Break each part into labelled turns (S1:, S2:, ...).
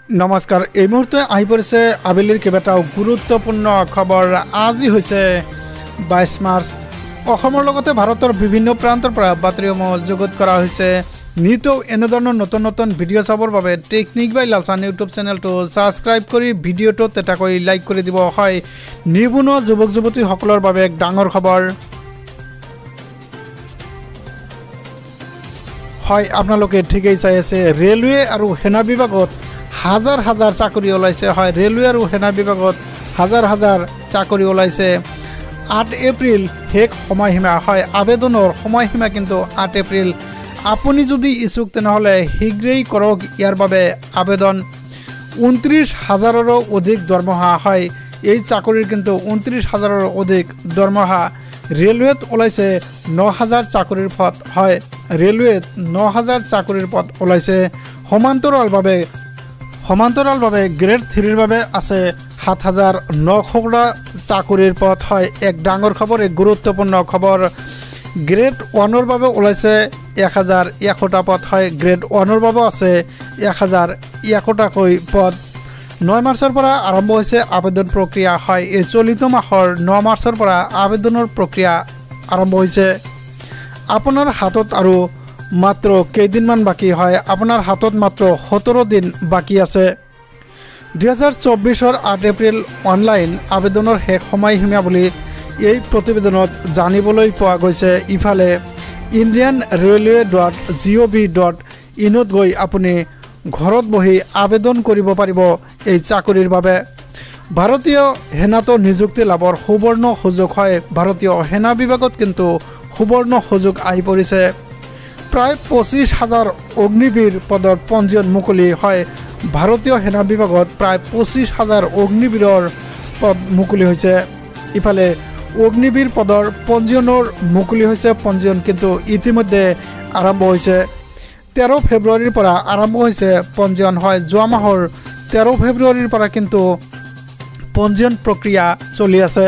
S1: নমস্কাৰ এই মুহূৰ্তে আহি পৰিছে আবেলিৰ কেইবাটাও গুৰুত্বপূৰ্ণ খবৰ। আজি হৈছে 22 মাৰ্চ। অসমৰ লগতে ভাৰতৰ বিভিন্ন প্ৰান্তৰ পৰা বাতৰিসমূহ যুগুত কৰা হৈছে। নিতৌ এনেধৰণৰ নতুন নতুন ভিডিঅ' চাবৰ বাবে টেকনিক বাই লালচান ইউটিউব চেনেলটো ছাবস্ক্ৰাইব কৰি ভিডিঅ'টোত এটাকৈ লাইক কৰি দিব। হয়, নিবনুৱা যুৱক যুৱতীসকলৰ বাবে এক ডাঙৰ খবৰ। হয়, আপোনালোকে ঠিকেই চাই আছে। ৰেলৱে আৰু সেনা বিভাগত হাজাৰ হাজাৰ চাকৰি ওলাইছে। হয়, ৰেলৱে আৰু সেনা বিভাগত হাজাৰ হাজাৰ চাকৰি ওলাইছে। 8 এপ্ৰিল শেষ সময়সীমা। হয়, আবেদনৰ সময়সীমা কিন্তু 8 এপ্ৰিল। আপুনি যদি ইচ্ছুক তেনেহ'লে শীঘ্ৰেই কৰক ইয়াৰ বাবে আবেদন। 29,000ৰো অধিক দৰমহা। হয়, এই চাকৰিৰ কিন্তু 29,000ৰো অধিক দৰমহা। ৰেলৱেত ওলাইছে 9,000 চাকৰিৰ পদ। হয়, ৰেলৱেত 9,000 চাকৰিৰ পদ ওলাইছে। সমান্তৰালভাৱে গ্ৰেড 3ৰ বাবে আছে 7,900টা চাকৰিৰ পদ। হয়, এক ডাঙৰ খবৰ, এক গুৰুত্বপূৰ্ণ খবৰ। গ্ৰেড 1ৰ বাবে ওলাইছে 1,100টা পদ। হয়, গ্ৰেড 1ৰ বাবে আছে 1,100টাকৈ পদ। 9 মাৰ্চৰ পৰা আৰম্ভ হৈছে আবেদন প্ৰক্ৰিয়া। হয়, এই চলিত মাহৰ 9 মাৰ্চৰ পৰা আবেদনৰ প্ৰক্ৰিয়া আৰম্ভ হৈছে। আপোনাৰ হাতত আৰু মাত্ৰ কেইদিনমান বাকী। হয়, আপোনাৰ হাতত মাত্ৰ 17 দিন বাকী আছে। 2024ৰ 8 এপ্ৰিল অনলাইন আবেদনৰ শেষ সময়সীমা বুলি এই প্ৰতিবেদনত জানিবলৈ পোৱা গৈছে। ইফালে indianrailway.gov.in গৈ আপুনি ঘৰত বহি আবেদন কৰিব পাৰিব এই চাকৰিৰ বাবে। ভাৰতীয় সেনাতো নিযুক্তি লাভৰ সুবৰ্ণ সুযোগ। হয়, ভাৰতীয় সেনা বিভাগত কিন্তু সুবৰ্ণ সুযোগ আহি পৰিছে। প্ৰায় 25,000 অগ্নিবীৰ পদৰ পঞ্জীয়ন মুকলি। হয়, ভাৰতীয় সেনা বিভাগত প্ৰায় 25,000 অগ্নিবীৰৰ পদ মুকলি হৈছে। ইফালে অগ্নিবীৰ পদৰ পঞ্জীয়নৰ মুকলি হৈছে। পঞ্জীয়ন কিন্তু ইতিমধ্যে আৰম্ভ হৈছে। 13 ফেব্ৰুৱাৰীৰ পৰা আৰম্ভ হৈছে পঞ্জীয়ন। হয়, যোৱা মাহৰ 13 ফেব্ৰুৱাৰীৰ পৰা কিন্তু পঞ্জীয়ন প্ৰক্ৰিয়া চলি আছে।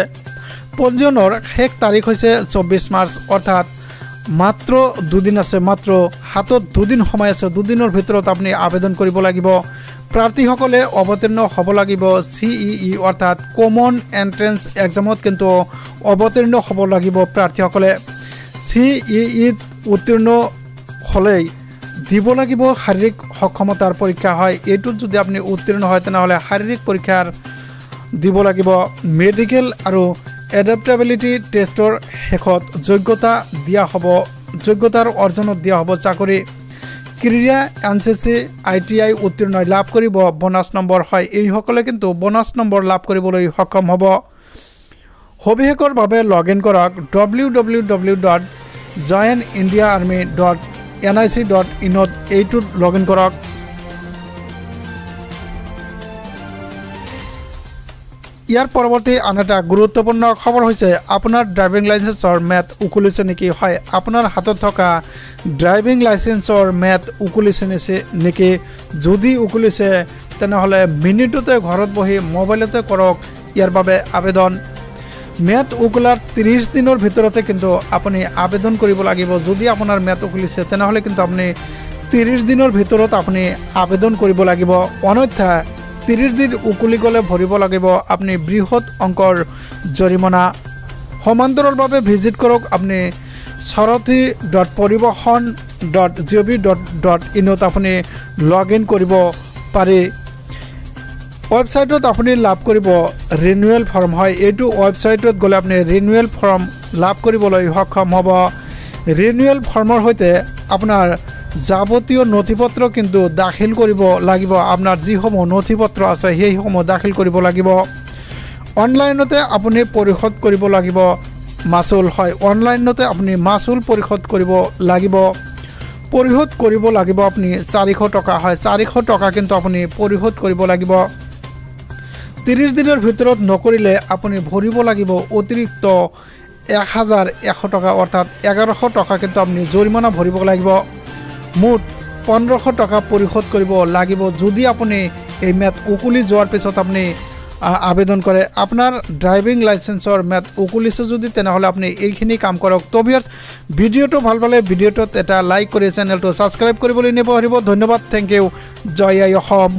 S1: পঞ্জীয়নৰ শেষ তাৰিখ হৈছে 24 মাৰ্চ, অৰ্থাৎ মাত্ৰ 2 দিন আছে। মাত্ৰ হাতত 2 দিন সময় আছে। 2 দিনৰ ভিতৰত আপুনি আবেদন কৰিব লাগিব। প্ৰাৰ্থীসকলে অৱতীৰ্ণ হ'ব লাগিব CEE অৰ্থাৎ কমন এণ্ট্ৰেন্স এক্সামত কিন্তু অৱতীৰ্ণ হ'ব লাগিব প্ৰাৰ্থীসকলে। CEEত উত্তীৰ্ণ হ'লেই দিব লাগিব শাৰীৰিক সক্ষমতাৰ পৰীক্ষা। হয়, এইটোত যদি আপুনি উত্তীৰ্ণ হয় তেনেহ'লে শাৰীৰিক পৰীক্ষাৰ দিব লাগিব। মেডিকেল আৰু এডাপ্টেবিলিটি টেষ্টৰ শেষত যোগ্যতাৰ অৰ্জনত দিয়া হ'ব চাকৰি। ক্ৰীড়া NCC ITI উত্তীৰ্ণ লাভ কৰিব বোনাছ নম্বৰ। হয়, এইসকলে কিন্তু বোনাছ নম্বৰ লাভ কৰিবলৈ সক্ষম হ'ব। সবিশেষৰ বাবে লগ ইন কৰক www.joinindiaarmy.nic.in এইটোত লগ ইন কৰক। ইয়াৰ পৰৱৰ্তী আন এটা গুৰুত্বপূৰ্ণ খবৰ হৈছে আপোনাৰ ড্ৰাইভিং লাইচেন্সৰ ম্যাদ উকলিছে নেকি। হয়, আপোনাৰ হাতত থকা ড্ৰাইভিং লাইচেন্সৰ ম্যাদ উকলিছে নেকি। যদি উকলিছে তেনেহ'লে মিনিটতে ঘৰত বহি মোবাইলতে কৰক ইয়াৰ বাবে আবেদন। ম্যাদ উকলাৰ 30 দিনৰ ভিতৰতে কিন্তু আপুনি আবেদন কৰিব লাগিব। যদি আপোনাৰ ম্যাদ উকলিছে তেনেহ'লে কিন্তু আপুনি 30 দিনৰ ভিতৰত আপুনি আবেদন কৰিব লাগিব। অন্যথা 30 দিন উকলি গ'লে ভৰিব লাগিব আপুনি বৃহৎ অংকৰ জৰিমনা। সমান্তৰালভাৱে ভিজিট কৰক আপুনি sarathi.parivahan.gov.in আপুনি লগ ইন কৰিব পাৰি। ৱেবছাইটত আপুনি লাভ কৰিব ৰিনিউৱেল ফৰ্ম। হয়, এইটো ৱেবছাইটত গ'লে আপুনি ৰিনিউৱেল ফৰ্ম লাভ কৰিবলৈ সক্ষম হ'ব। ৰিনিউৱেল ফৰ্মৰ সৈতে আপোনাৰ যাৱতীয় নথিপত্ৰ কিন্তু দাখিল কৰিব লাগিব। আপোনাৰ যিসমূহ নথিপত্ৰ আছে সেইসমূহ দাখিল কৰিব লাগিব। অনলাইনতে আপুনি পৰিশোধ কৰিব লাগিব মাচুল। হয়, অনলাইনতে আপুনি মাচুল পৰিশোধ কৰিব লাগিব। পৰিশোধ কৰিব লাগিব আপুনি 400 টকা। হয়, 400 টকা কিন্তু আপুনি পৰিশোধ কৰিব লাগিব। 30 দিনৰ ভিতৰত নকৰিলে আপুনি ভৰিব লাগিব অতিৰিক্ত 1,100 টকা, অৰ্থাৎ 1,100 টকা কিন্তু আপুনি জৰিমনা ভৰিব লাগিব। মুঠ 1,500 টকা পৰিশোধ কৰিব লাগিব যদি আপুনি এই ম্যাদ উকলি যোৱাৰ পিছত আপুনি আবেদন কৰে। আপোনাৰ ড্ৰাইভিং লাইচেন্সৰ ম্যাদ উকলিছে যদি তেনেহ'লে আপুনি এইখিনি কাম কৰক। তো ভিউয়াৰ্স, ভিডিঅ'টো ভাল পালে ভিডিঅ'টোত এটা লাইক কৰি চেনেলটো ছাবস্ক্ৰাইব কৰিবলৈ নেপাহৰিব। ধন্যবাদ, থেংক ইউ। জয় আই অসম।